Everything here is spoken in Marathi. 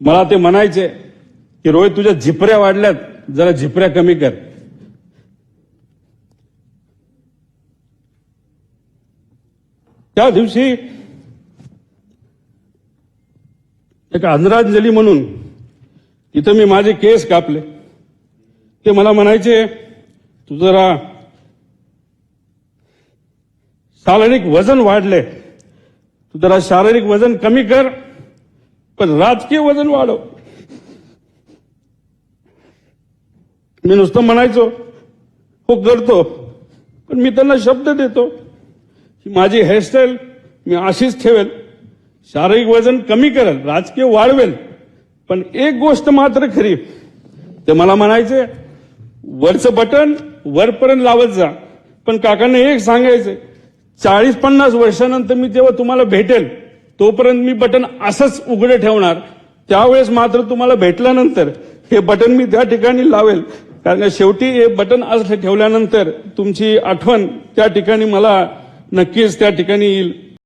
मला ते म्हणायचे की रोहित तुझ्या झिपऱ्या वाढल्यात, जरा झिपऱ्या कमी कर. त्या दिवशी एक आदरांजली म्हणून इथं मी माझे केस कापले. ते मला म्हणायचे तू जरा शारीरिक वजन वाढले, तू जरा शारीरिक वजन कमी कर पण राजकीय वजन वाढव. मी नुसतं म्हणायचो हो करतो, पण मी त्यांना शब्द देतो की माझी हेअरस्टाईल मी अशीच ठेवेल, शारीरिक वजन कमी करेल, राजकीय वाढवेल. पण एक गोष्ट मात्र खरी, ते मला म्हणायचे वरचं बटन वरपर्यंत लावत जा, पण काकांना एक सांगायचं 40-50 वर्षानंतर मी जेव्हा तुम्हाला भेटेल तोपर्यंत मी बटन असंच उघडे ठेवणार. त्यावेळेस मात्र तुम्हाला भेटल्यानंतर हे बटन मी त्या ठिकाणी लावेल, कारण शेवटी हे बटन असं ठेवल्यानंतर तुमची आठवण त्या ठिकाणी मला नक्कीच त्या ठिकाणी येईल.